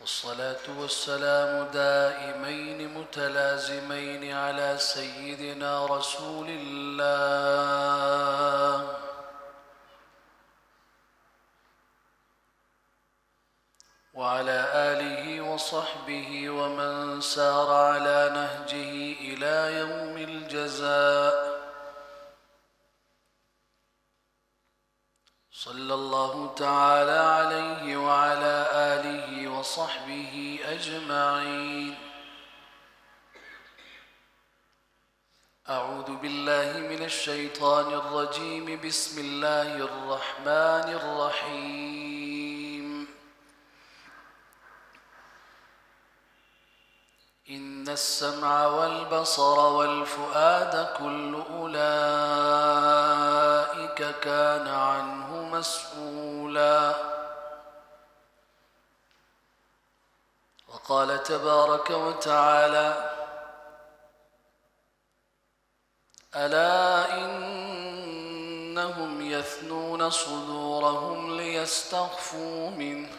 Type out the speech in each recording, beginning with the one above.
والصلاة والسلام دائمين متلازمين على سيدنا رسول الله وعلى آله وصحبه ومن سار على نهجه إلى يوم الجزاء. صلى الله تعالى عليه وعلى آله وصحبه أجمعين. أعوذ بالله من الشيطان الرجيم. بسم الله الرحمن الرحيم. إن السمع والبصر والفؤاد كل أولئك كان عنه مسؤولا. وقال تبارك وتعالى: ألا إنهم يثنون صدورهم ليستخفوا منه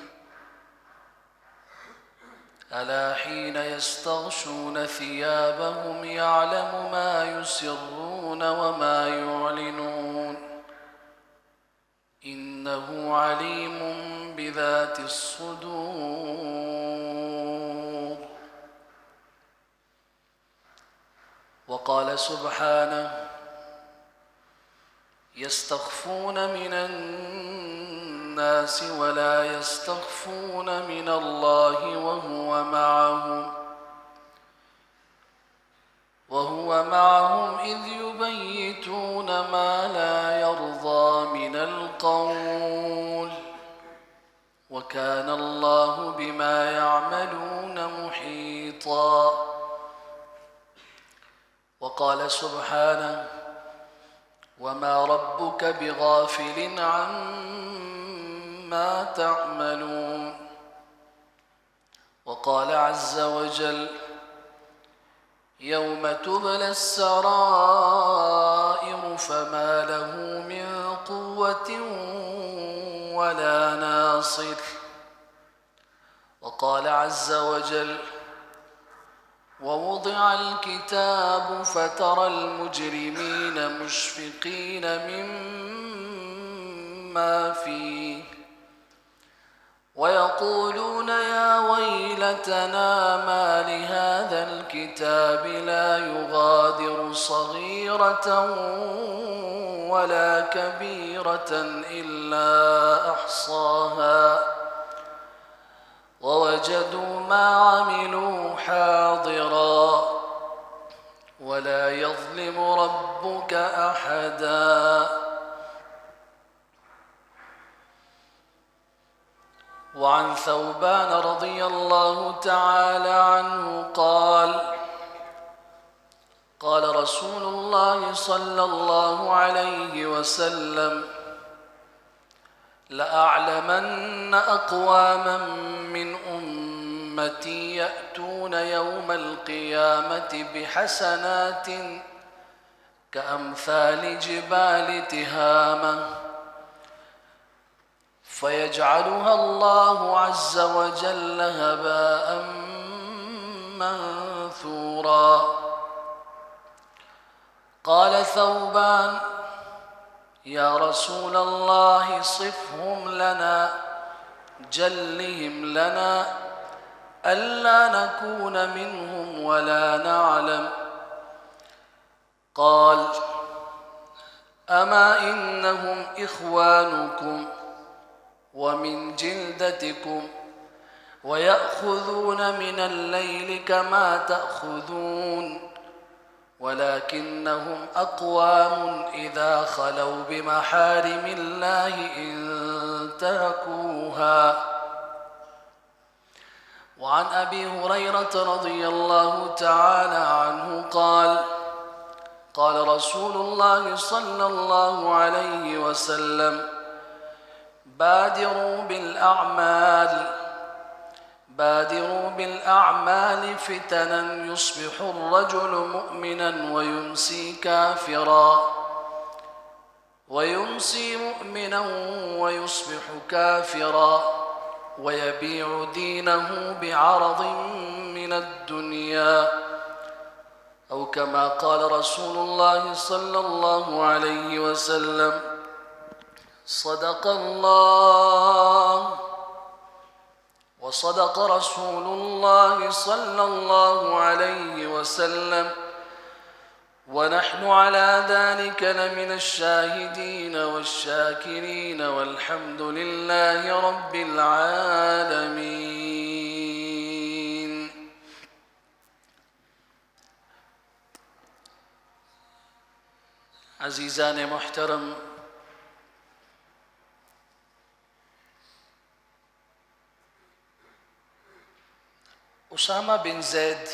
ألا حين يستغشون ثيابهم يعلم ما يسرون وما يعلنون إنه عليم بذات الصدور. وقال سبحانه: يستخفون من الناس ولا يستخفون من الله وهو معهم إذ يبيتون ما لا يرضى من القول وكان الله بما يعملون محيطا. وقال سبحانه: وما ربك بغافل عما تعملون. وقال عز وجل: يوم تبلى السرائر فما له من قوة ولا ناصر. وقال عز وجل: ووضع الكتاب فترى المجرمين مشفقين مما فيه ويقولون يا ويلتنا ما لهذا الكتاب لا يغادر صغيرة ولا كبيرة إلا أحصاها ووجدوا ما عملوا حاضرا ولا يظلم ربك أحدا. وعن ثوبان رضي الله تعالى عنه قال: قال رسول الله صلى الله عليه وسلم: لأعلمن أقواما من أمتي يأتون يوم القيامة بحسنات كأمثال جبال تهامة فيجعلها الله عز وجل هباء منثورا. قال ثوبان: يا رسول الله صفهم لنا جلهم لنا ألا نكون منهم ولا نعلم. قال: أما إنهم إخوانكم ومن جلدتكم ويأخذون من الليل كما تأخذون ولكنهم أقوام إذا خلوا بمحارم الله انتهكوها. وعن أبي هريرة رضي الله تعالى عنه قال: قال رسول الله صلى الله عليه وسلم: بادروا بالأعمال فتنا يصبح الرجل مؤمنا ويمسي كافرا ويمسي مؤمنا ويصبح كافرا ويبيع دينه بعرض من الدنيا أو كما قال رسول الله صلى الله عليه وسلم صدق الله وصدق رسول الله صلى الله عليه وسلم ونحن على ذلك لمن الشاهدين والشاكرين والحمد لله رب العالمين. عزیزان محترم، اسامہ بن زید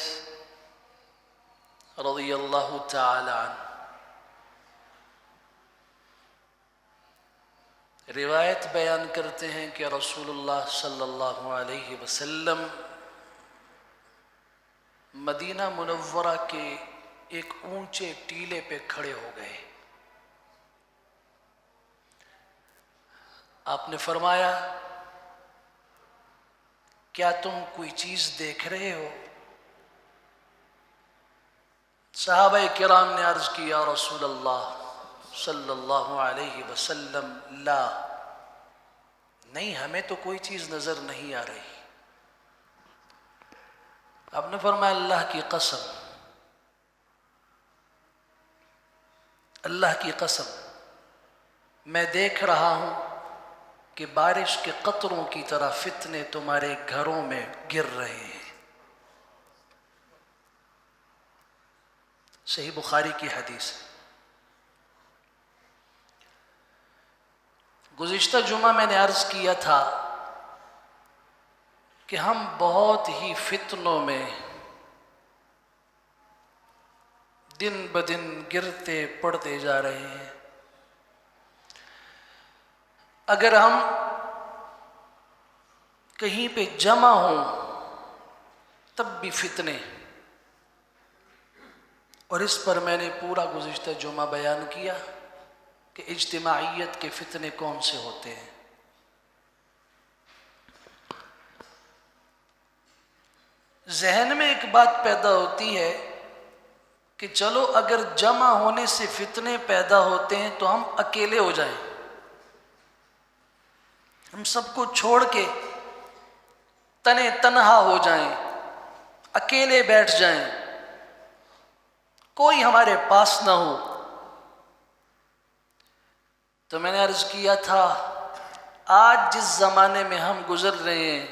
رضی اللہ تعالی عنہ روایت بیان کرتے ہیں کہ رسول اللہ صلی اللہ علیہ وسلم مدینہ منورہ کے ایک اونچے ٹیلے پہ کھڑے ہو گئے. آپ نے فرمایا کیا تم کوئی چیز دیکھ رہے ہو؟ صحابہ کرام نے عرض کی یا رسول اللہ صلی اللہ علیہ وسلم لا، نہیں ہمیں تو کوئی چیز نظر نہیں آ رہی. آپ نے فرمایا اللہ کی قسم، اللہ کی قسم میں دیکھ رہا ہوں کہ بارش کے قطروں کی طرح فتنے تمہارے گھروں میں گر رہے ہیں. صحیح بخاری کی حدیث ہے. گزشتہ جمعہ میں نے عرض کیا تھا کہ ہم بہت ہی فتنوں میں دن بدن گرتے پڑتے جا رہے ہیں. اگر ہم کہیں پہ جمع ہوں تب بھی فتنے، اور اس پر میں نے پورا گزشتہ جمعہ بیان کیا کہ اجتماعیت کے فتنے کون سے ہوتے ہیں. ذہن میں ایک بات پیدا ہوتی ہے کہ چلو اگر جمع ہونے سے فتنے پیدا ہوتے ہیں تو ہم اکیلے ہو جائیں، ہم سب کو چھوڑ کے تنے تنہا ہو جائیں، اکیلے بیٹھ جائیں، کوئی ہمارے پاس نہ ہو. تو میں نے عرض کیا تھا آج جس زمانے میں ہم گزر رہے ہیں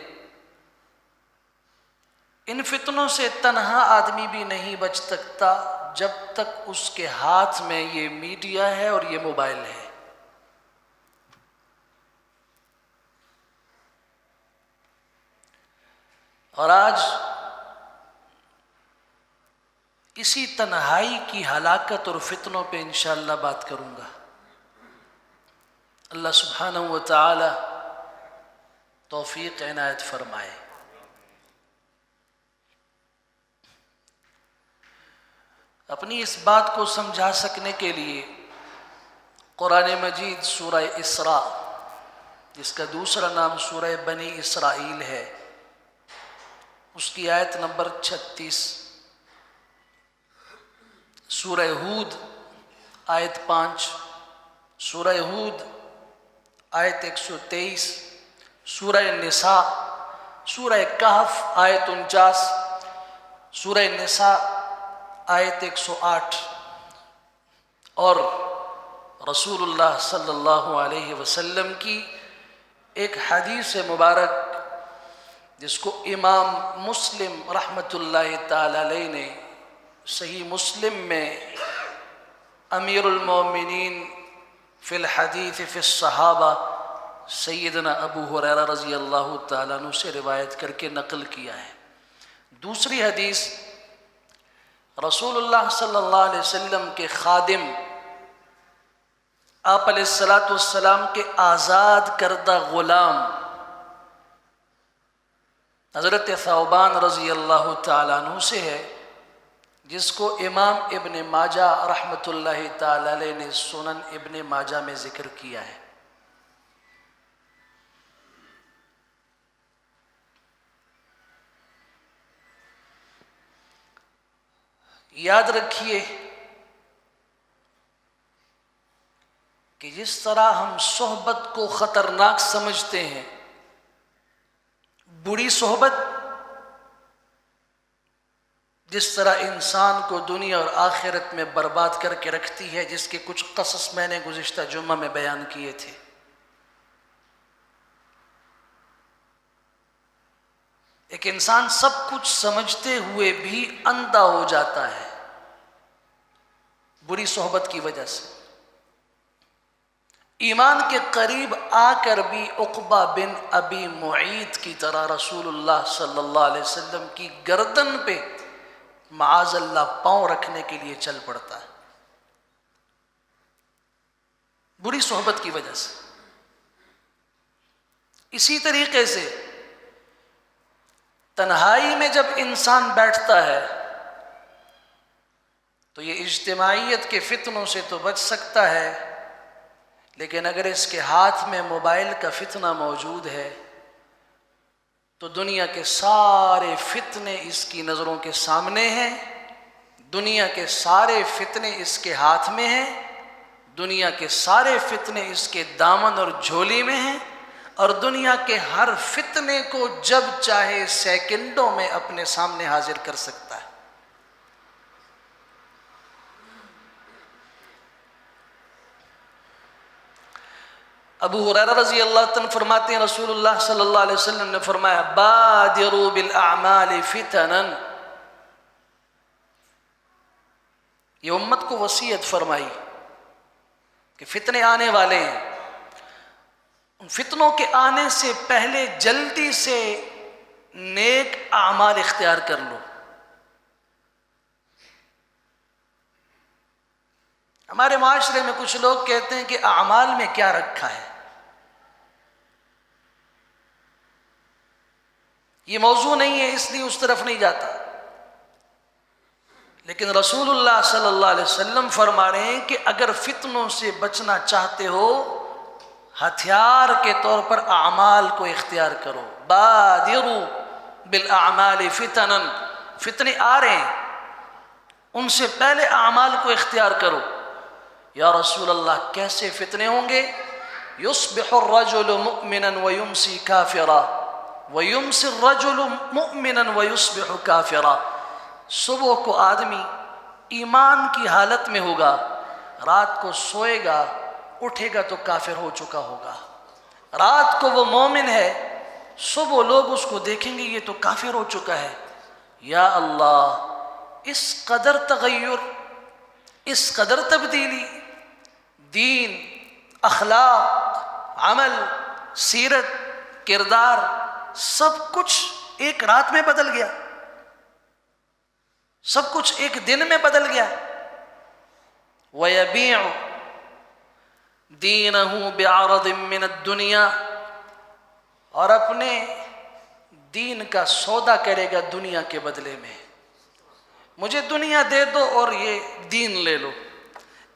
ان فتنوں سے تنہا آدمی بھی نہیں بچ سکتا جب تک اس کے ہاتھ میں یہ میڈیا ہے اور یہ موبائل ہے. اور آج اسی تنہائی کی ہلاکت اور فتنوں پہ انشاءاللہ بات کروں گا. اللہ سبحانہ و تعالی توفیق عنایت فرمائے. اپنی اس بات کو سمجھا سکنے کے لیے قرآن مجید سورہ اسراء، جس کا دوسرا نام سورہ بنی اسرائیل ہے، اس کی آیت نمبر 36، سورہ ہود آیت 5، سورہ ہود آیت 123، سورہ نساء، سورہ کہف آیت 49، سورہ نساء آیت 108، اور رسول اللہ صلی اللہ علیہ وسلم کی ایک حدیث مبارک جس کو امام مسلم رحمۃ اللہ تعالی علیہ نے صحیح مسلم میں امیر المومنین فی الحدیث فی الصحابہ سیدنا ابو ہریرہ رضی اللہ تعالیٰ عنہ سے روایت کر کے نقل کیا ہے. دوسری حدیث رسول اللہ صلی اللہ علیہ وسلم کے خادم آپ علیہ السلام کے آزاد کردہ غلام حضرت ثوبان رضی اللہ تعالیٰ عنہ سے ہے، جس کو امام ابن ماجہ رحمۃ اللہ تعالی علیہ نے سنن ابن ماجہ میں ذکر کیا ہے. یاد رکھیے کہ جس طرح ہم صحبت کو خطرناک سمجھتے ہیں، بری صحبت جس طرح انسان کو دنیا اور آخرت میں برباد کر کے رکھتی ہے، جس کے کچھ قصص میں نے گزشتہ جمعہ میں بیان کیے تھے۔ ایک انسان سب کچھ سمجھتے ہوئے بھی اندھا ہو جاتا ہے بری صحبت کی وجہ سے۔ ایمان کے قریب آ کر بھی عقبہ بن ابی معیط کی طرح رسول اللہ صلی اللہ علیہ وسلم کی گردن پہ معاذ اللہ پاؤں رکھنے کے لیے چل پڑتا ہے بری صحبت کی وجہ سے۔ اسی طریقے سے تنہائی میں جب انسان بیٹھتا ہے تو یہ اجتماعیت کے فتنوں سے تو بچ سکتا ہے، لیکن اگر اس کے ہاتھ میں موبائل کا فتنہ موجود ہے تو دنیا کے سارے فتنے اس کی نظروں کے سامنے ہیں، دنیا کے سارے فتنے اس کے ہاتھ میں ہیں، دنیا کے سارے فتنے اس کے دامن اور جھولی میں ہیں، اور دنیا کے ہر فتنے کو جب چاہے سیکنڈوں میں اپنے سامنے حاضر کر سکتا ہے۔ ابو ہریرہ رضی اللہ عنہ فرماتے ہیں رسول اللہ صلی اللہ علیہ وسلم نے فرمایا بادروا بالاعمال فتنا، یہ امت کو وصیت فرمائی کہ فتنے آنے والے ہیں، ان فتنوں کے آنے سے پہلے جلدی سے نیک اعمال اختیار کر لو۔ ہمارے معاشرے میں کچھ لوگ کہتے ہیں کہ اعمال میں کیا رکھا ہے، یہ موضوع نہیں ہے اس لیے اس طرف نہیں جاتا، لیکن رسول اللہ صلی اللہ علیہ وسلم فرما رہے ہیں کہ اگر فتنوں سے بچنا چاہتے ہو ہتھیار کے طور پر اعمال کو اختیار کرو۔ بادروا بالاعمال فتنا، فتنے آ رہے ہیں ان سے پہلے اعمال کو اختیار کرو۔ یا رسول اللہ کیسے فتنے ہوں گے؟ یصبح الرجل مؤمنا ویمسی کافرا ویمسی الرجل مؤمنا ویصبح کافرا، صبح کو آدمی ایمان کی حالت میں ہوگا، رات کو سوئے گا اٹھے گا تو کافر ہو چکا ہوگا، رات کو وہ مومن ہے صبح لوگ اس کو دیکھیں گے یہ تو کافر ہو چکا ہے۔ یا اللہ، اس قدر تغیر، اس قدر تبدیلی، دین، اخلاق، عمل، سیرت، کردار، سب کچھ ایک رات میں بدل گیا، سب کچھ ایک دن میں بدل گیا۔ وَيَبِيعُ دِينَهُ بِعَرَضٍ مِّنَ الدُّنْيَا، اور اپنے دین کا سودا کرے گا دنیا کے بدلے میں، مجھے دنیا دے دو اور یہ دین لے لو۔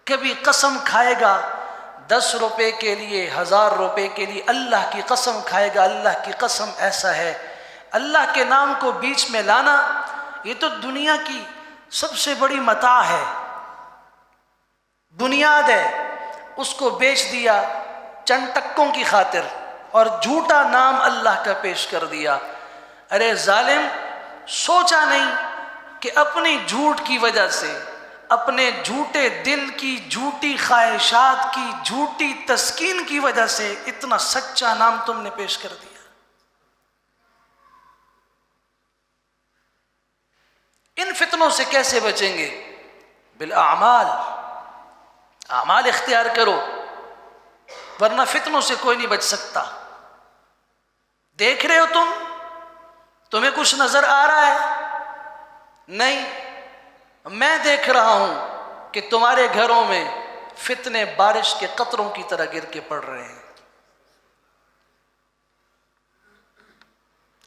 کبھی قسم کھائے گا 10 روپے کے لیے، 1000 روپے کے لیے، اللہ کی قسم کھائے گا اللہ کی قسم ایسا ہے۔ اللہ کے نام کو بیچ میں لانا یہ تو دنیا کی سب سے بڑی متاع ہے، بنیاد ہے، اس کو بیچ دیا چند ٹکوں کی خاطر اور جھوٹا نام اللہ کا پیش کر دیا۔ ارے ظالم، سوچا نہیں کہ اپنی جھوٹ کی وجہ سے، اپنے جھوٹے دل کی جھوٹی خواہشات کی جھوٹی تسکین کی وجہ سے اتنا سچا نام تم نے پیش کر دیا۔ ان فتنوں سے کیسے بچیں گے؟ بالاعمال، اعمال اختیار کرو، ورنہ فتنوں سے کوئی نہیں بچ سکتا۔ دیکھ رہے ہو تمہیں کچھ نظر آ رہا ہے؟ نہیں، میں دیکھ رہا ہوں کہ تمہارے گھروں میں فتنے بارش کے قطروں کی طرح گر کے پڑ رہے ہیں۔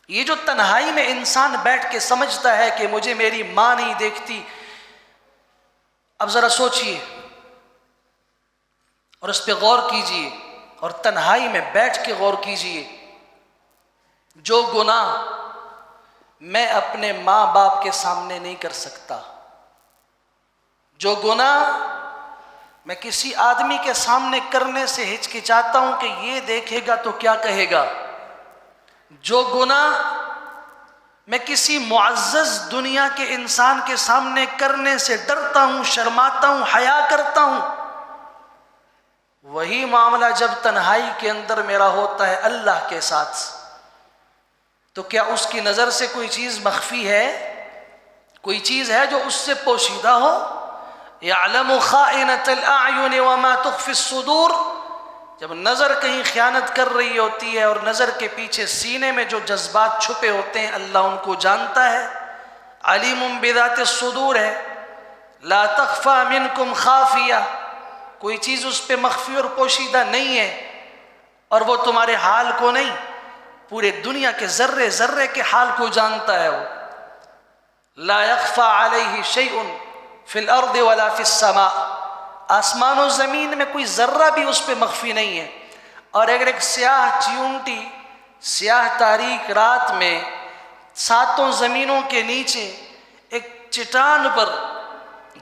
یہ جو تنہائی میں انسان بیٹھ کے سمجھتا ہے کہ مجھے میری ماں نہیں دیکھتی، اب ذرا سوچئے اور اس پہ غور کیجئے، اور تنہائی میں بیٹھ کے غور کیجئے۔ جو گناہ میں اپنے ماں باپ کے سامنے نہیں کر سکتا، جو گناہ میں کسی آدمی کے سامنے کرنے سے ہچکچاتا ہوں کہ یہ دیکھے گا تو کیا کہے گا، جو گناہ میں کسی معزز دنیا کے انسان کے سامنے کرنے سے ڈرتا ہوں، شرماتا ہوں، حیا کرتا ہوں، وہی معاملہ جب تنہائی کے اندر میرا ہوتا ہے اللہ کے ساتھ، تو کیا اس کی نظر سے کوئی چیز مخفی ہے؟ کوئی چیز ہے جو اس سے پوشیدہ ہو؟ یعلم خائنۃ الاعین وما تخفی الصدور، جب نظر کہیں خیانت کر رہی ہوتی ہے اور نظر کے پیچھے سینے میں جو جذبات چھپے ہوتے ہیں اللہ ان کو جانتا ہے، علیم بذات الصدور ہے، لا تخفی منکم خافیہ، کوئی چیز اس پہ مخفی اور پوشیدہ نہیں ہے، اور وہ تمہارے حال کو نہیں، پورے دنیا کے ذرے ذرے کے حال کو جانتا ہے وہ، لا یخفی علیہ شیء فی الارض ولا فی السماء، آسمان و زمین میں کوئی ذرہ بھی اس پہ مخفی نہیں ہے۔ اور اگر ایک سیاہ چیونٹی سیاہ تاریک رات میں ساتوں زمینوں کے نیچے ایک چٹان پر،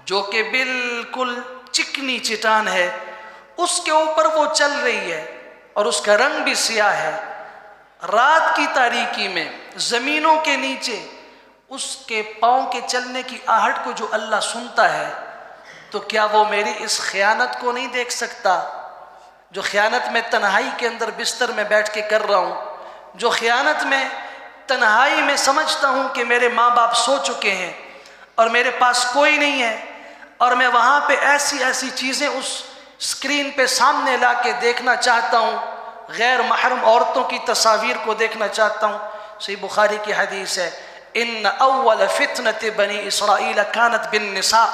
جو کہ بالکل چکنی چٹان ہے، اس کے اوپر وہ چل رہی ہے اور اس کا رنگ بھی سیاہ ہے، رات کی تاریکی میں زمینوں کے نیچے اس کے پاؤں کے چلنے کی آہٹ کو جو اللہ سنتا ہے، تو کیا وہ میری اس خیانت کو نہیں دیکھ سکتا؟ جو خیانت میں تنہائی کے اندر بستر میں بیٹھ کے کر رہا ہوں، جو خیانت میں تنہائی میں سمجھتا ہوں کہ میرے ماں باپ سو چکے ہیں اور میرے پاس کوئی نہیں ہے، اور میں وہاں پہ ایسی ایسی چیزیں اس اسکرین پہ سامنے لا کے دیکھنا چاہتا ہوں، غیر محرم عورتوں کی تصاویر کو دیکھنا چاہتا ہوں۔ صحیح بخاری کی حدیث ہے، ان اول فتنۃ بنی اسرائیل کانت بالنساء،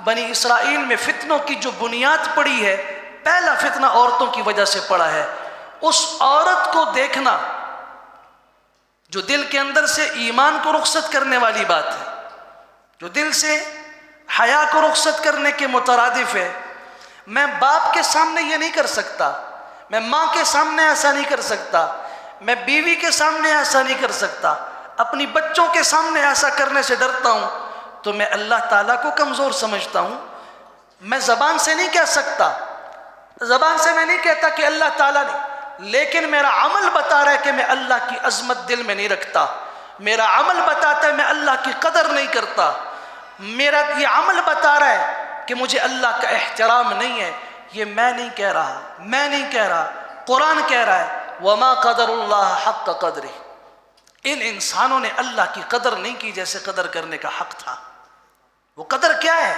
بنی اسرائیل میں فتنوں کی جو بنیاد پڑی ہے، پہلا فتنہ عورتوں کی وجہ سے پڑا ہے۔ اس عورت کو دیکھنا جو دل کے اندر سے ایمان کو رخصت کرنے والی بات ہے، جو دل سے حیا کو رخصت کرنے کے مترادف ہے، میں باپ کے سامنے یہ نہیں کر سکتا، میں ماں کے سامنے ایسا نہیں کر سکتا، میں بیوی کے سامنے ایسا نہیں کر سکتا، اپنی بچوں کے سامنے ایسا کرنے سے ڈرتا ہوں، تو میں اللہ تعالیٰ کو کمزور سمجھتا ہوں۔ میں زبان سے نہیں کہہ سکتا، زبان سے میں نہیں کہتا کہ اللہ تعالیٰ نے، لیکن میرا عمل بتا رہا ہے کہ میں اللہ کی عظمت دل میں نہیں رکھتا، میرا عمل بتاتا ہے میں اللہ کی قدر نہیں کرتا، میرا یہ عمل بتا رہا ہے کہ مجھے اللہ کا احترام نہیں ہے۔ یہ میں نہیں کہہ رہا، میں نہیں کہہ رہا، قرآن کہہ رہا ہے، وما قدر اللہ حق قدرہ، ان انسانوں نے اللہ کی قدر نہیں کی جیسے قدر کرنے کا حق تھا۔ وہ قدر کیا ہے؟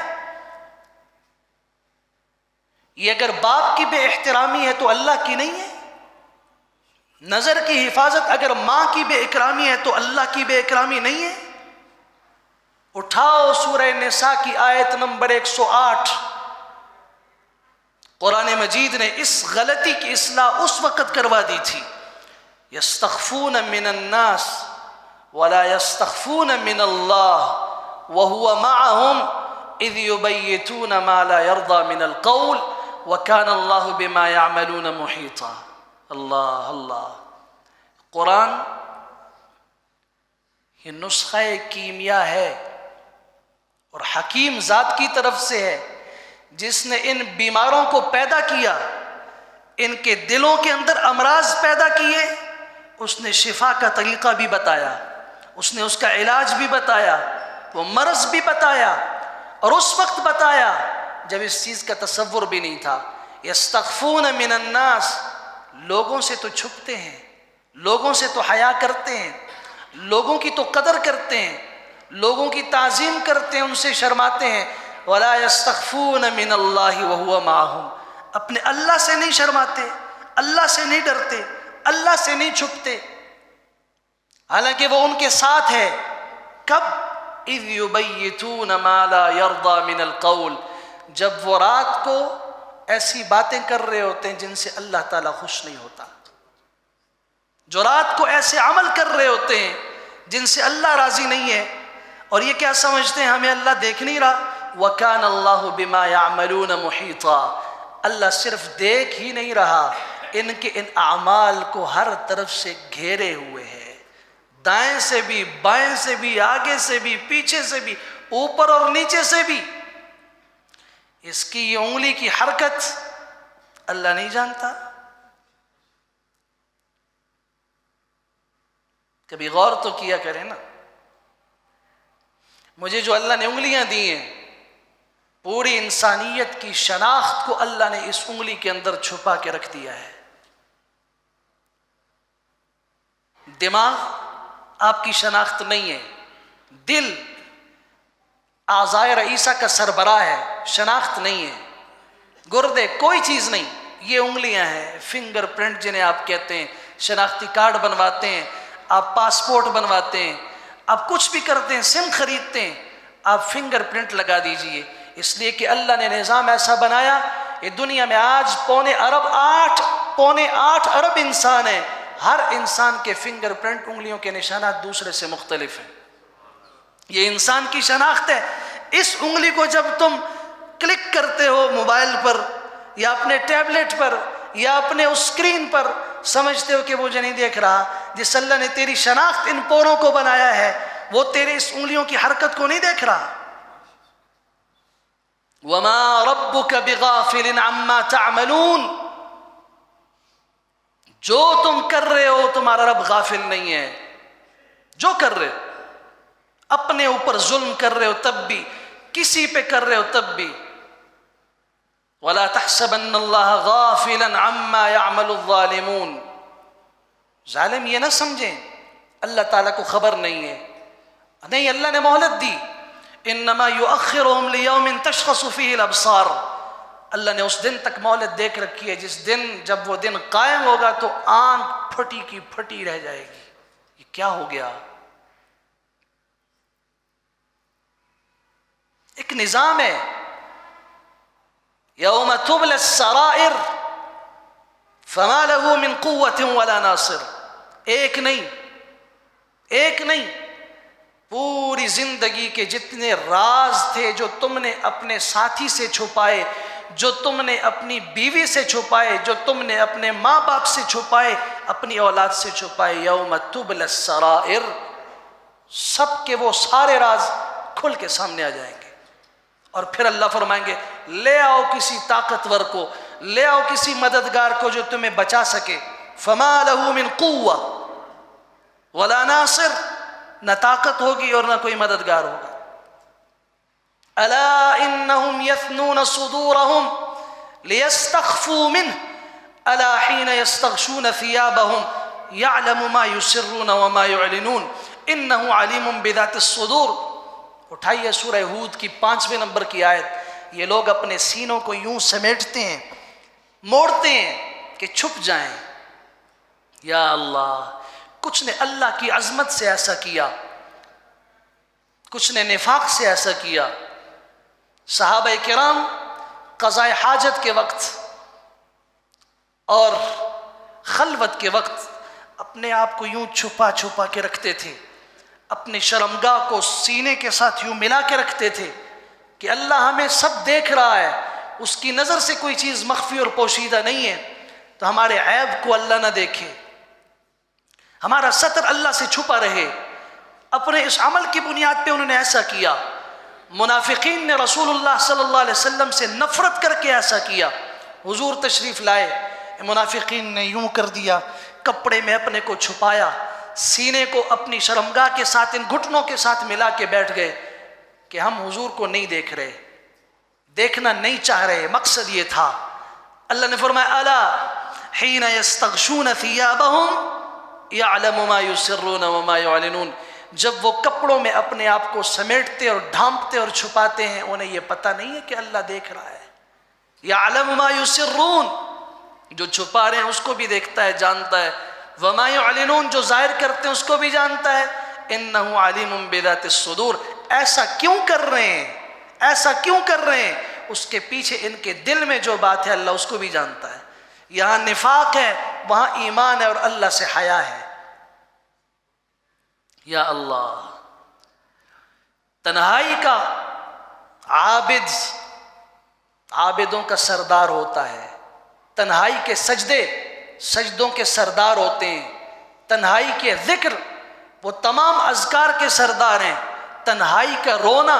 یہ اگر باپ کی بے احترامی ہے تو اللہ کی نہیں ہے؟ نظر کی حفاظت اگر ماں کی بے اکرامی ہے تو اللہ کی بے اکرامی نہیں ہے؟ اٹھاؤ سورہ نساء کی آیت نمبر 108، قرآن مجید نے اس غلطی کی اصلاح اس وقت کروا دی تھی، یستخفون من الناس ولا یستخفون من اللہ وهو معهم اذ یبیتون ما لا یرضى من القول وکان اللہ بما یعملون محیطا۔ اللہ اللہ، قرآن یہ نسخہ کیمیا ہے اور حکیم ذات کی طرف سے ہے، جس نے ان بیماروں کو پیدا کیا، ان کے دلوں کے اندر امراض پیدا کیے، اس نے شفا کا طریقہ بھی بتایا، اس نے اس کا علاج بھی بتایا، وہ مرض بھی بتایا، اور اس وقت بتایا جب اس چیز کا تصور بھی نہیں تھا۔ یستخفون من الناس، لوگوں سے تو چھپتے ہیں، لوگوں سے تو حیا کرتے ہیں، لوگوں کی تو قدر کرتے ہیں، لوگوں کی تعظیم کرتے ہیں، ان سے شرماتے ہیں، ولا یستخفون من اللہ وهو معهم، اپنے اللہ سے نہیں شرماتے، اللہ سے نہیں ڈرتے، اللہ سے نہیں چھپتے، حالانکہ وہ ان کے ساتھ ہے۔ کب؟ اذ یبیتون ما لا یرضى من القول، جب وہ رات کو ایسی باتیں کر رہے ہوتے ہیں جن سے اللہ تعالیٰ خوش نہیں ہوتا، جو رات کو ایسے عمل کر رہے ہوتے ہیں جن سے اللہ راضی نہیں ہے، اور یہ کیا سمجھتے ہیں ہمیں اللہ دیکھ نہیں رہا۔ وَكَانَ اللَّهُ بِمَا يَعْمَلُونَ مُحِيطًا، اللہ صرف دیکھ ہی نہیں رہا، ان کے ان اعمال کو ہر طرف سے گھیرے ہوئے ہے، دائیں سے بھی، بائیں سے بھی، آگے سے بھی، پیچھے سے بھی، اوپر اور نیچے سے بھی۔ اس کی یہ انگلی کی حرکت اللہ نہیں جانتا؟ کبھی غور تو کیا کریں نا. مجھے جو اللہ نے انگلیاں دی ہیں، پوری انسانیت کی شناخت کو اللہ نے اس انگلی کے اندر چھپا کے رکھ دیا ہے. دماغ آپ کی شناخت نہیں ہے، دل اعضائے رئیسہ کا سربراہ ہے، شناخت نہیں ہے. گردے کوئی چیز نہیں، یہ انگلیاں ہیں. فنگر پرنٹ جنہیں آپ کہتے ہیں، شناختی کارڈ بنواتے ہیں، آپ پاسپورٹ بنواتے ہیں، آپ کچھ بھی کرتے ہیں، سم خریدتے ہیں، آپ فنگر پرنٹ لگا دیجئے. اس لیے کہ اللہ نے نظام ایسا بنایا، یہ دنیا میں آج پونے آٹھ ارب انسان ہیں. ہر انسان کے فنگر پرنٹ، انگلیوں کے نشانات دوسرے سے مختلف ہیں. یہ انسان کی شناخت ہے. اس انگلی کو جب تم کلک کرتے ہو موبائل پر یا اپنے ٹیبلٹ پر یا اپنے اس اسکرین پر، سمجھتے ہو کہ مجھے نہیں دیکھ رہا. جس اللہ نے تیری شناخت ان پوروں کو بنایا ہے، وہ تیرے اس انگلیوں کی حرکت کو نہیں دیکھ رہا. وَمَا رَبُّكَ بِغَافِلٍ عَمَّا تَعْمَلُونَ. جو تم کر رہے ہو تمہارا رب غافل نہیں ہے. جو کر رہے ہو، اپنے اوپر ظلم کر رہے ہو تب بھی، کسی پہ کر رہے ہو تب بھی. وَلَا تَحْسَبَنَّ اللَّهَ غَافِلًا عَمَّا يَعْمَلُ الظَّالِمُونَ. ظالم یہ نہ سمجھیں اللہ تعالیٰ کو خبر نہیں ہے. نہیں، اللہ نے مہلت دی. انما یؤخرهم لیوم تشخص فیہ الابصار. اللہ نے اس دن تک مہلت دیکھ رکھی ہے جس دن جب وہ دن قائم ہوگا تو آنکھ پھٹی کی پھٹی رہ جائے گی. یہ کیا ہو گیا؟ ایک نظام ہے. یوم تبلی السرائر فما له من قوت ولا ناصر. ایک نہیں، پوری زندگی کے جتنے راز تھے جو تم نے اپنے ساتھی سے چھپائے، جو تم نے اپنی بیوی سے چھپائے، جو تم نے اپنے ماں باپ سے چھپائے، اپنی اولاد سے چھپائے، یوم تبلی السرائر، سب کے وہ سارے راز کھل کے سامنے آ جائیں گے. اور پھر اللہ فرمائیں گے لے آؤ کسی طاقتور کو، لے آؤ کسی مددگار کو جو تمہیں بچا سکے. فما له من قوة ولا ناصر. نہ طاقت ہوگی اور نہ کوئی مددگار ہوگا. الا انهم يثنون صدورهم ليستخفوا منه الا حين يستغشون ثيابهم يعلم ما يسرون وما يعلنون انه عليم بذات الصدور. اٹھائیے سورہ ہود کی 5ویں نمبر کی آیت. یہ لوگ اپنے سینوں کو یوں سمیٹتے ہیں، موڑتے ہیں کہ چھپ جائیں. یا اللہ، کچھ نے اللہ کی عظمت سے ایسا کیا، کچھ نے نفاق سے ایسا کیا. صحابہ کرام قضاء حاجت کے وقت اور خلوت کے وقت اپنے آپ کو یوں چھپا چھپا کے رکھتے تھے، اپنے شرمگاہ کو سینے کے ساتھ یوں ملا کے رکھتے تھے کہ اللہ ہمیں سب دیکھ رہا ہے، اس کی نظر سے کوئی چیز مخفی اور پوشیدہ نہیں ہے، تو ہمارے عیب کو اللہ نہ دیکھے، ہمارا ستر اللہ سے چھپا رہے. اپنے اس عمل کی بنیاد پہ انہوں نے ایسا کیا. منافقین نے رسول اللہ صلی اللہ علیہ وسلم سے نفرت کر کے ایسا کیا. حضور تشریف لائے، منافقین نے یوں کر دیا، کپڑے میں اپنے کو چھپایا، سینے کو اپنی شرمگاہ کے ساتھ ان گھٹنوں کے ساتھ ملا کے بیٹھ گئے کہ ہم حضور کو نہیں دیکھ رہے، دیکھنا نہیں چاہ رہے. مقصد یہ تھا. اللہ نے فرمایا الا حین یستغشون ثیابہم یعلم ما یسرون وما یعلنون. جب وہ کپڑوں میں اپنے آپ کو سمیٹتے اور ڈھانپتے اور چھپاتے ہیں، انہیں یہ پتہ نہیں ہے کہ اللہ دیکھ رہا ہے. یعلم ما یسرون، جو چھپا رہے ہیں اس کو بھی دیکھتا ہے، جانتا ہے. وما یعلنون، جو ظاہر کرتے ہیں اس کو بھی جانتا ہے. انہ علیم بذات الصدور. ایسا کیوں کر رہے ہیں، ایسا کیوں کر رہے ہیں، اس کے پیچھے ان کے دل میں جو بات ہے اللہ اس کو بھی جانتا ہے. یہاں نفاق ہے، وہاں ایمان ہے اور اللہ سے حیا ہے. یا اللہ، تنہائی کا عابد عابدوں کا سردار ہوتا ہے. تنہائی کے سجدوں کے سردار ہوتے ہیں. تنہائی کے ذکر وہ تمام اذکار کے سردار ہیں. تنہائی کا رونا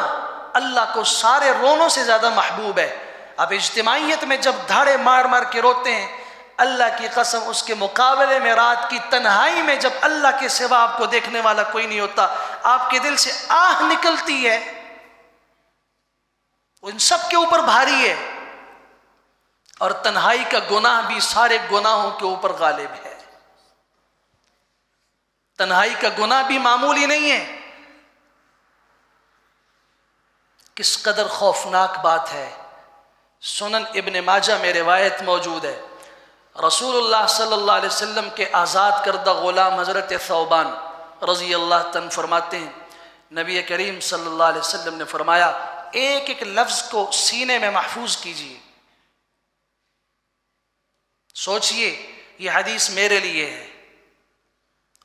اللہ کو سارے رونوں سے زیادہ محبوب ہے. اب اجتماعیت میں جب دھاڑے مار مار کے روتے ہیں، اللہ کی قسم اس کے مقابلے میں رات کی تنہائی میں جب اللہ کے سوا آپ کو دیکھنے والا کوئی نہیں ہوتا، آپ کے دل سے آہ نکلتی ہے، وہ ان سب کے اوپر بھاری ہے۔ اور تنہائی کا گناہ بھی سارے گناہوں کے اوپر غالب ہے، تنہائی کا گناہ بھی معمولی نہیں ہے۔ کس قدر خوفناک بات ہے، سنن ابن ماجہ میں روایت موجود ہے، رسول اللہ صلی اللہ علیہ وسلم کے آزاد کردہ غلام حضرت ثوبان رضی اللہ عنہ فرماتے ہیں، نبی کریم صلی اللہ علیہ وسلم نے فرمایا ایک ایک لفظ کو سینے میں محفوظ کیجیے۔ سوچئے یہ حدیث میرے لیے ہے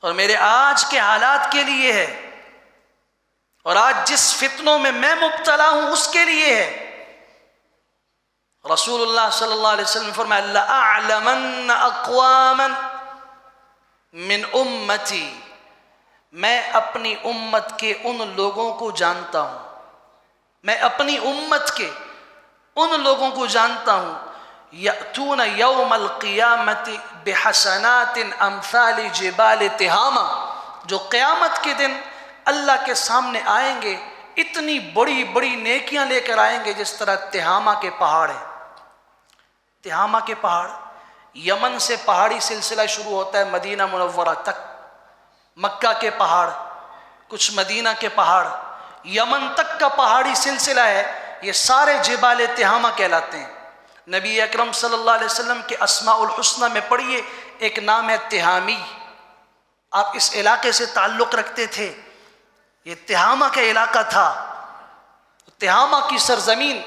اور میرے آج کے حالات کے لیے ہے، اور آج جس فتنوں میں میں مبتلا ہوں اس کے لیے ہے۔ رسول اللہ صلی اللہ علیہ وسلم نے فرمایا لَأَعْلَمَنَّ أَقْوَامًا مِّنْ أُمَّتِي، میں اپنی امت کے ان لوگوں کو جانتا ہوں، میں اپنی امت کے ان لوگوں کو جانتا ہوں، یأتون یوم القیامت بحسنات امثال جبال تہامہ، جو قیامت کے دن اللہ کے سامنے آئیں گے اتنی بڑی بڑی نیکیاں لے کر آئیں گے جس طرح تہامہ کے پہاڑ ہیں۔ تہامہ کے پہاڑ، یمن سے پہاڑی سلسلہ شروع ہوتا ہے مدینہ منورہ تک، مکہ کے پہاڑ، کچھ مدینہ کے پہاڑ، یمن تک کا پہاڑی سلسلہ ہے، یہ سارے جبال تہامہ کہلاتے ہیں۔ نبی اکرم صلی اللہ علیہ وسلم کے اسماء الحسنہ میں پڑھیے ایک نام ہے تہامی، آپ اس علاقے سے تعلق رکھتے تھے، یہ تہامہ کا علاقہ تھا۔ تہامہ کی سرزمین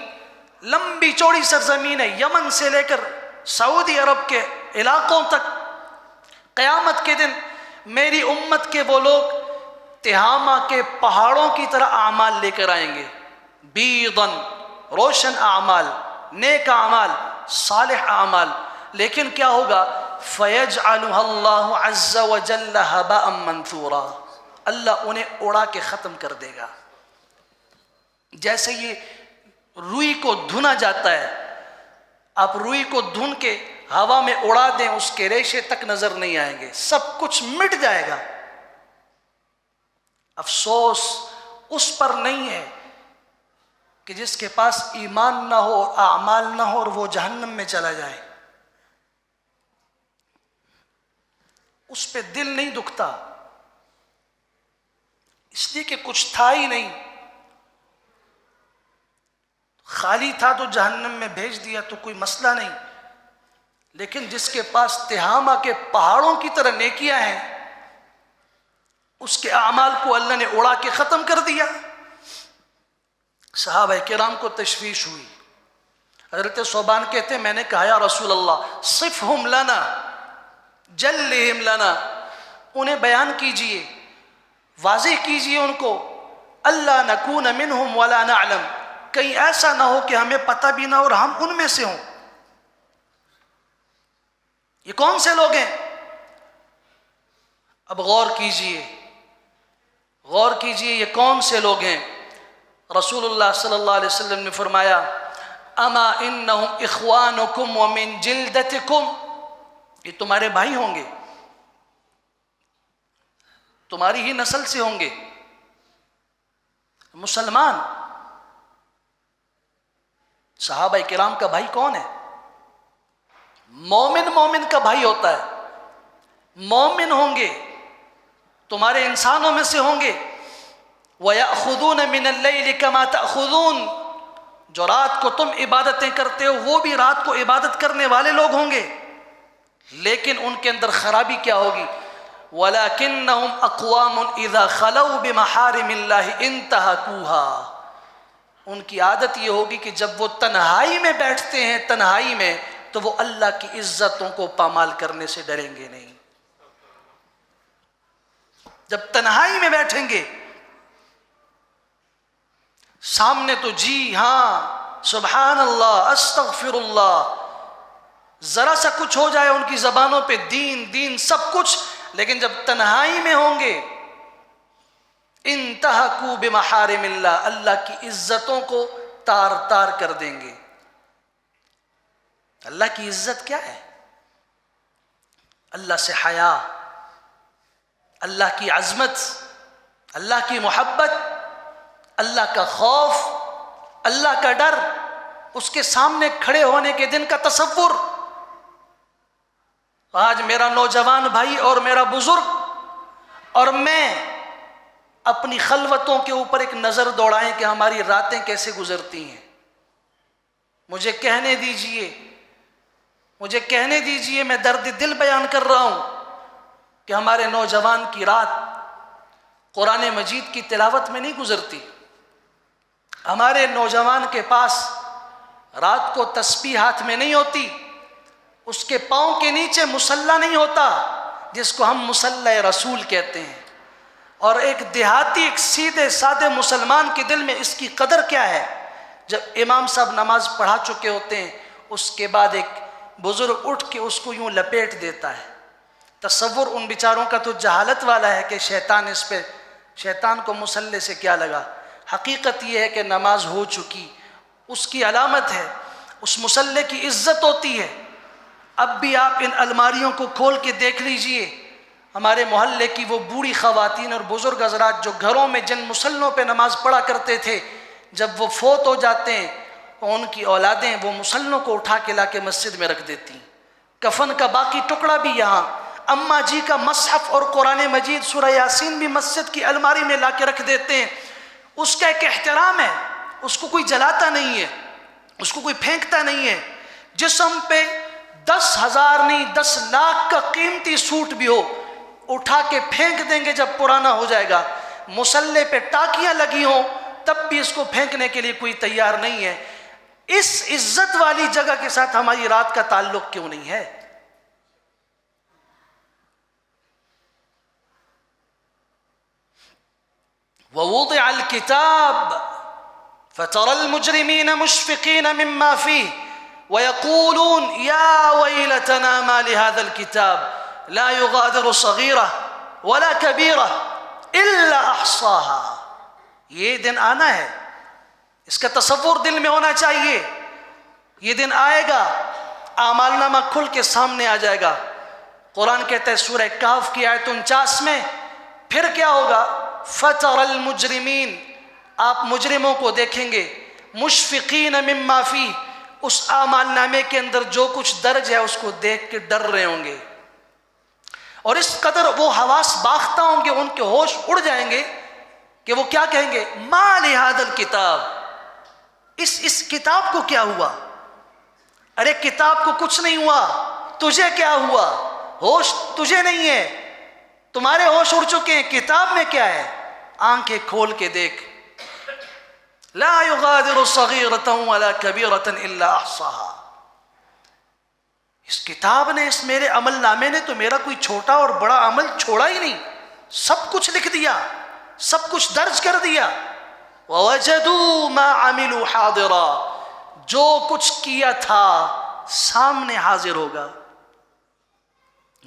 لمبی چوڑی سرزمین ہے، یمن سے لے کر سعودی عرب کے علاقوں تک۔ قیامت کے دن میری امت کے وہ لوگ تہامہ کے پہاڑوں کی طرح اعمال لے کر آئیں گے، بیضاً، روشن اعمال، نیک اعمال، صالح اعمال، لیکن کیا ہوگا؟ فَيَجْعَلُهَا اللَّهُ عَزَّ وَجَلَّ هَبَاءً مَنْثُورًا، اللہ انہیں اڑا کے ختم کر دے گا۔ جیسے یہ روئی کو دھنا جاتا ہے، آپ روئی کو دھن کے ہوا میں اڑا دیں اس کے ریشے تک نظر نہیں آئیں گے، سب کچھ مٹ جائے گا۔ افسوس اس پر نہیں ہے کہ جس کے پاس ایمان نہ ہو، اعمال نہ ہو اور وہ جہنم میں چلا جائے، اس پہ دل نہیں دکھتا، اس لیے کہ کچھ تھا ہی نہیں، خالی تھا تو جہنم میں بھیج دیا تو کوئی مسئلہ نہیں، لیکن جس کے پاس تہامہ کے پہاڑوں کی طرح نیکیاں ہیں، اس کے اعمال کو اللہ نے اڑا کے ختم کر دیا۔ صحابہ کرام کو تشویش ہوئی، حضرت ثوبان کہتے ہیں میں نے کہا یا رسول اللہ صفہم لنا جلہم لنا، انہیں بیان کیجئے، واضح کیجئے ان کو، اللہ نکون منہم ولا نعلم، کہیں ایسا نہ ہو کہ ہمیں پتہ بھی نہ اور ہم ان میں سے ہوں۔ یہ کون سے لوگ ہیں؟ اب غور کیجئے، غور کیجئے یہ کون سے لوگ ہیں؟ رسول اللہ صلی اللہ علیہ وسلم نے فرمایا اما انہم اخوانکم ومن جلدتکم، یہ تمہارے بھائی ہوں گے، تمہاری ہی نسل سے ہوں گے، مسلمان۔ صحابہ کرام کا بھائی کون ہے؟ مومن، مومن کا بھائی ہوتا ہے، مومن ہوں گے، تمہارے انسانوں میں سے ہوں گے۔ وَيَأْخُذُونَ مِنَ اللَّيْلِ كَمَا تَأْخُذُونَ، جو رات کو تم عبادتیں کرتے ہو وہ بھی رات کو عبادت کرنے والے لوگ ہوں گے، لیکن ان کے اندر خرابی کیا ہوگی؟ وَلَكِنَّهُمْ أَقْوَامٌ إِذَا خَلَوْا بِمَحَارِمِ اللَّهِ انْتَهَكُوهَا، ان کی عادت یہ ہوگی کہ جب وہ تنہائی میں بیٹھتے ہیں، تنہائی میں، تو وہ اللہ کی عزتوں کو پامال کرنے سے ڈریں گے نہیں۔ جب تنہائی میں بیٹھیں گے، سامنے تو جی ہاں سبحان اللہ استغفر اللہ، ذرا سا کچھ ہو جائے ان کی زبانوں پہ دین دین سب کچھ، لیکن جب تنہائی میں ہوں گے انتہکوا بمحارم اللہ، اللہ کی عزتوں کو تار تار کر دیں گے۔ اللہ کی عزت کیا ہے؟ اللہ سے حیا، اللہ کی عظمت، اللہ کی محبت، اللہ کا خوف، اللہ کا ڈر، اس کے سامنے کھڑے ہونے کے دن کا تصور۔ آج میرا نوجوان بھائی اور میرا بزرگ اور میں اپنی خلوتوں کے اوپر ایک نظر دوڑائیں کہ ہماری راتیں کیسے گزرتی ہیں۔ مجھے کہنے دیجئے میں درد دل بیان کر رہا ہوں کہ ہمارے نوجوان کی رات قرآن مجید کی تلاوت میں نہیں گزرتی۔ ہمارے نوجوان کے پاس رات کو تسبیح ہاتھ میں نہیں ہوتی، اس کے پاؤں کے نیچے مصلی نہیں ہوتا جس کو ہم مصلی رسول کہتے ہیں۔ اور ایک دیہاتی، ایک سیدھے سادے مسلمان کے دل میں اس کی قدر کیا ہے؟ جب امام صاحب نماز پڑھا چکے ہوتے ہیں، اس کے بعد ایک بزرگ اٹھ کے اس کو یوں لپیٹ دیتا ہے۔ تصور ان بیچاروں کا تو جہالت والا ہے کہ شیطان کو مصلی سے کیا لگا۔ حقیقت یہ ہے کہ نماز ہو چکی، اس کی علامت ہے، اس مصلی کی عزت ہوتی ہے۔ اب بھی آپ ان الماریوں کو کھول کے دیکھ لیجئے، ہمارے محلے کی وہ بوڑھی خواتین اور بزرگ حضرات جو گھروں میں جن مصلوں پہ نماز پڑھا کرتے تھے، جب وہ فوت ہو جاتے ہیں تو ان کی اولادیں وہ مصلوں کو اٹھا کے لا کے مسجد میں رکھ دیتی ہیں۔ کفن کا باقی ٹکڑا بھی یہاں، اماں جی کا مصحف اور قرآن مجید سورہ یاسین بھی مسجد کی الماری میں لا کے رکھ دیتے ہیں۔ اس کا ایک احترام ہے، اس کو کوئی جلاتا نہیں ہے، اس کو کوئی پھینکتا نہیں ہے۔ جسم پہ 10,000 نہیں 10 لاکھ کا قیمتی سوٹ بھی ہو، اٹھا کے پھینک دیں گے جب پرانا ہو جائے گا۔ مصلی پہ ٹاکیاں لگی ہوں تب بھی اس کو پھینکنے کے لیے کوئی تیار نہیں ہے۔ اس عزت والی جگہ کے ساتھ ہماری رات کا تعلق کیوں نہیں ہے؟ وَوُضِعَ الْكِتَابُ فَتَرَى الْمُجْرِمِينَ مُشْفِقِينَ مِمَّا فِيهِ وَيَقُولُونَ يَا وَيْلَتَنَا مَا لِهَذَا الْكِتَابِ لَا يُغَادِرُ صَغِيرَةً وَلَا كَبِيرَةً إِلَّا أَحْصَاهَا۔ یہ دن آنا ہے، اس کا تصور دل میں ہونا چاہیے۔ یہ دن آئے گا، اعمال نامہ کھل کے سامنے آ جائے گا۔ قرآن کہتا ہے سورہ کہف کی آیت 49 میں، پھر کیا ہوگا؟ فَتَرَى الْمُجْرِمِينَ، آپ مجرموں کو دیکھیں گے، مُشْفِقِينَ مِمَّا فِيهِ، اس اعمال نامے کے اندر جو کچھ درج ہے اس کو دیکھ کے ڈر رہے ہوں گے، اور اس قدر وہ حواس باختہ ہوں گے، ان کے ہوش اڑ جائیں گے کہ وہ کیا کہیں گے؟ مَا لِهَذَا الْكِتَابِ، اس کتاب کو کیا ہوا؟ ارے کتاب کو کچھ نہیں ہوا، تجھے کیا ہوا؟ ہوش تجھے نہیں ہے، تمہارے ہوش اڑ چکے ہیں، کتاب میں کیا ہے؟ آنکھیں کھول کے دیکھ، لا يغادر صغيرة ولا كبيرة الا احصاها۔ اس کتاب نے، اس میرے عمل نامے نے تو میرا کوئی چھوٹا اور بڑا عمل چھوڑا ہی نہیں، سب کچھ لکھ دیا، سب کچھ درج کر دیا۔ وَوَجَدُوا مَا عَمِلُوا حَاضِرًا، جو کچھ کیا تھا سامنے حاضر ہوگا۔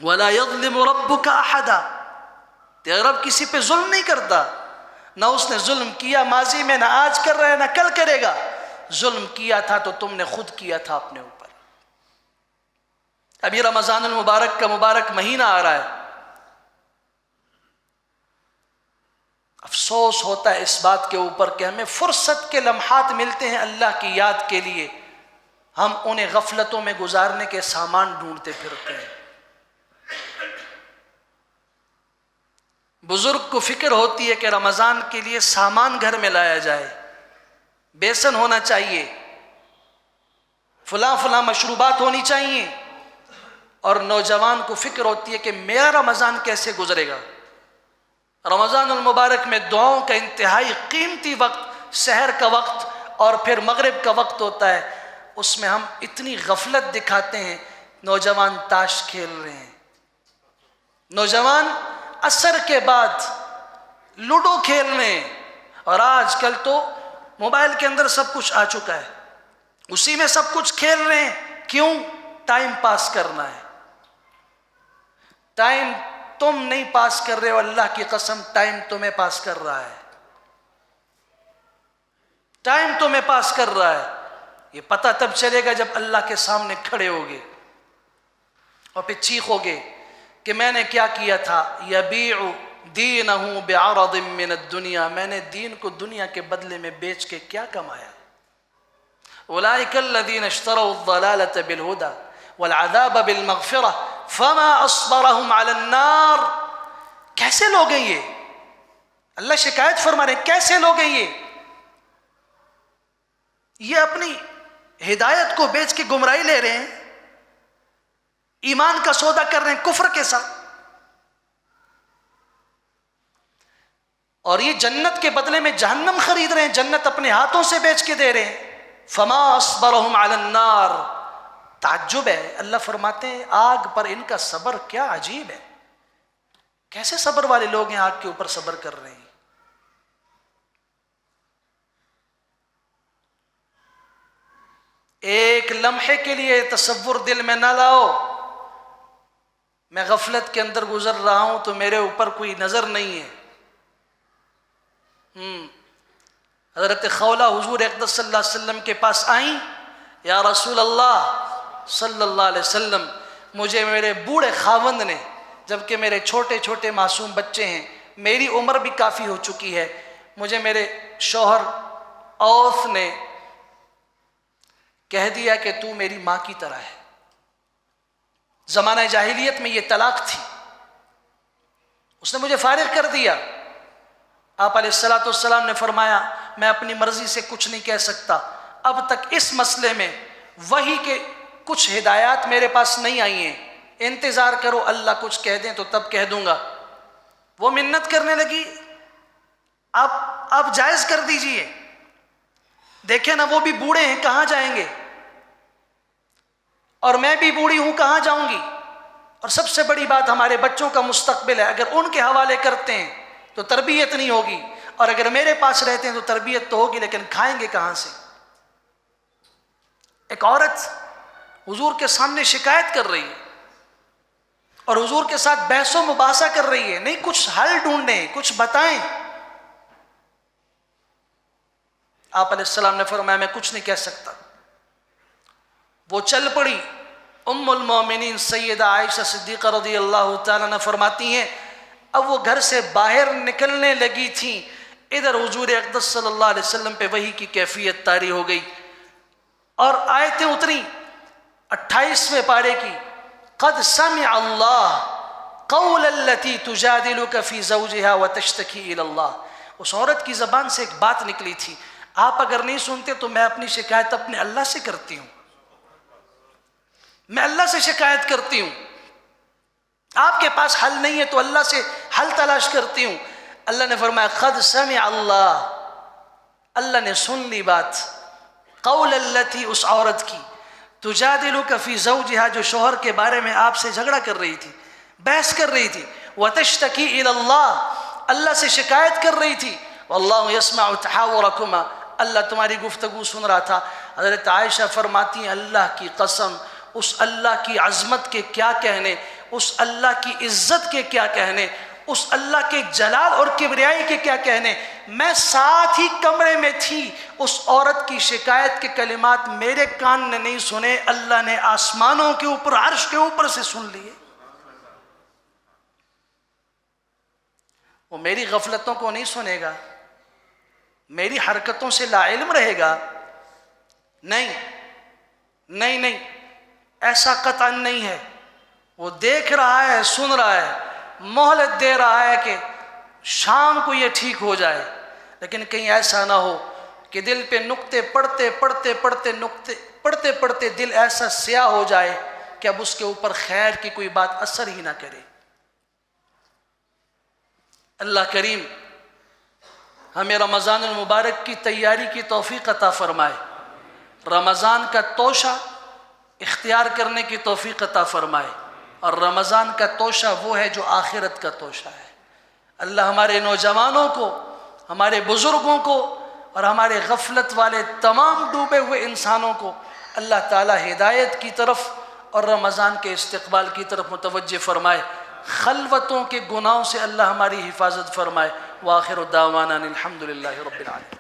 وَلَا يَظْلِمُ رَبُّكَ أَحَدًا، تیرا رب کسی پہ ظلم نہیں کرتا، نہ اس نے ظلم کیا ماضی میں، نہ آج کر رہا ہے، نہ کل کرے گا۔ ظلم کیا تھا تو تم نے خود کیا تھا اپنے اوپر۔ ابھی رمضان المبارک کا مبارک مہینہ آ رہا ہے، افسوس ہوتا ہے اس بات کے اوپر کہ ہمیں فرصت کے لمحات ملتے ہیں اللہ کی یاد کے لیے، ہم انہیں غفلتوں میں گزارنے کے سامان ڈھونڈتے پھرتے ہیں۔ بزرگ کو فکر ہوتی ہے کہ رمضان کے لیے سامان گھر میں لایا جائے، بیسن ہونا چاہیے، فلاں فلاں مشروبات ہونی چاہیے، اور نوجوان کو فکر ہوتی ہے کہ میرا رمضان کیسے گزرے گا۔ رمضان المبارک میں دعاؤں کا انتہائی قیمتی وقت سحر کا وقت اور پھر مغرب کا وقت ہوتا ہے، اس میں ہم اتنی غفلت دکھاتے ہیں۔ نوجوان تاش کھیل رہے ہیں، نوجوان عصر کے بعد لوڈو کھیل رہے ہیں، اور آج کل تو موبائل کے اندر سب کچھ آ چکا ہے، اسی میں سب کچھ کھیل رہے ہیں۔ کیوں؟ ٹائم پاس کرنا ہے۔ ٹائم تم نہیں پاس کر رہے ہو، اللہ کی قسم ٹائم تمہیں پاس کر رہا ہے، ٹائم تمہیں پاس کر رہا ہے۔ یہ پتہ تب چلے گا جب اللہ کے سامنے کھڑے ہوگے اور پھر چیخو گے کہ میں نے کیا کیا تھا. یبیع دینہ بعرض من الدنیا، میں نے دین کو دنیا کے بدلے میں بیچ کے کیا کمایا. اولئک الذین اشتروا الضلالة بالہدى والعذاب بالمغفرہ فما اصبرهم علی النار. کیسے لوگ ہیں یہ؟ اللہ شکایت فرما رہے ہیں کیسے لوگ ہیں یہ اپنی ہدایت کو بیچ کے گمراہی لے رہے ہیں، ایمان کا سودا کر رہے ہیں کفر کے ساتھ، اور یہ جنت کے بدلے میں جہنم خرید رہے ہیں، جنت اپنے ہاتھوں سے بیچ کے دے رہے ہیں. فما اصبرهم علی النار. تعجب ہے، اللہ فرماتے ہیں آگ پر ان کا صبر کیا عجیب ہے. کیسے صبر والے لوگ ہیں آگ کے اوپر صبر کر رہے ہیں. ایک لمحے کے لیے تصور دل میں نہ لاؤ میں غفلت کے اندر گزر رہا ہوں تو میرے اوپر کوئی نظر نہیں ہے. حضرت خولہ حضور اقدس صلی اللہ علیہ وسلم کے پاس آئیں، یا رسول اللہ صلی اللہ علیہ وسلم، مجھے میرے بوڑھے خاوند نے، جبکہ میرے چھوٹے چھوٹے معصوم بچے ہیں، میری عمر بھی کافی ہو چکی ہے، مجھے میرے شوہر اوف نے کہہ دیا کہ تو میری ماں کی طرح ہے. زمانہ جاہلیت میں یہ طلاق تھی، اس نے مجھے فارغ کر دیا. آپ علیہ السلام نے فرمایا میں اپنی مرضی سے کچھ نہیں کہہ سکتا، اب تک اس مسئلے میں وحی کے کچھ ہدایات میرے پاس نہیں آئی ہیں، انتظار کرو اللہ کچھ کہہ دیں تو تب کہہ دوں گا. وہ منت کرنے لگی، آپ جائز کر دیجئے، دیکھیں نا وہ بھی بوڑھے ہیں کہاں جائیں گے، اور میں بھی بوڑھی ہوں کہاں جاؤں گی، اور سب سے بڑی بات ہمارے بچوں کا مستقبل ہے، اگر ان کے حوالے کرتے ہیں تو تربیت نہیں ہوگی، اور اگر میرے پاس رہتے ہیں تو تربیت تو ہوگی لیکن کھائیں گے کہاں سے. ایک عورت حضور کے سامنے شکایت کر رہی ہے اور حضور کے ساتھ بحث و مباحثہ کر رہی ہے، نہیں کچھ حل ڈھونڈیں، کچھ بتائیں. آپ علیہ السلام نے فرمایا میں کچھ نہیں کہہ سکتا. وہ چل پڑی. ام المومنین سیدہ عائشہ صدیقہ رضی اللہ تعالیٰ عنہ فرماتی ہیں اب وہ گھر سے باہر نکلنے لگی تھیں، ادھر حضور اقدس صلی اللہ علیہ وسلم پہ وحی کی کیفیت طاری ہو گئی اور آیتیں اتری 28ویں پارے کی. قد سمع اللہ قول التي تجادلك في زوجها وتشتكي الى اللہ. اس عورت کی زبان سے ایک بات نکلی تھی، آپ اگر نہیں سنتے تو میں اپنی شکایت اپنے اللہ سے کرتی ہوں، میں اللہ سے شکایت کرتی ہوں. آپ کے پاس حل نہیں ہے تو اللہ سے حل تلاش کرتی ہوں. اللہ نے فرمایا قد سمع اللہ، اللہ نے سن لی بات. قول التي، اس عورت کی، تجادلک فی زوجہا، جو شوہر کے بارے میں آپ سے جھگڑا کر رہی تھی، بحث کر رہی تھی. وتشتکی الی اللہ، اللہ سے شکایت کر رہی تھی. واللہ یسمع تحاورکما، اللہ تمہاری گفتگو سن رہا تھا. حضرت عائشہ فرماتی ہیں اللہ کی قسم، اس اللہ کی عظمت کے کیا کہنے، اس اللہ کی عزت کے کیا کہنے، اس اللہ کے جلال اور کبریائی کے کیا کہنے. میں ساتھ ہی کمرے میں تھی، اس عورت کی شکایت کے کلمات میرے کان نے نہیں سنے، اللہ نے آسمانوں کے اوپر عرش کے اوپر سے سن لیے. وہ میری غفلتوں کو نہیں سنے گا، میری حرکتوں سے لا علم رہے گا؟ نہیں نہیں نہیں، ایسا قطعا نہیں ہے. وہ دیکھ رہا ہے، سن رہا ہے، مہلت دے رہا ہے کہ شام کو یہ ٹھیک ہو جائے، لیکن کہیں ایسا نہ ہو کہ دل پہ نقطے پڑھتے پڑھتے پڑھتے نقطے پڑھتے پڑھتے دل ایسا سیاہ ہو جائے کہ اب اس کے اوپر خیر کی کوئی بات اثر ہی نہ کرے. اللہ کریم ہمیں رمضان المبارک کی تیاری کی توفیق عطا فرمائے، رمضان کا توشہ اختیار کرنے کی توفیق عطا فرمائے، اور رمضان کا توشہ وہ ہے جو آخرت کا توشہ ہے. اللہ ہمارے نوجوانوں کو، ہمارے بزرگوں کو اور ہمارے غفلت والے تمام ڈوبے ہوئے انسانوں کو اللہ تعالی ہدایت کی طرف اور رمضان کے استقبال کی طرف متوجہ فرمائے. خلوتوں کے گناہوں سے اللہ ہماری حفاظت فرمائے. وآخر دعوانا الحمدللہ رب العالمین.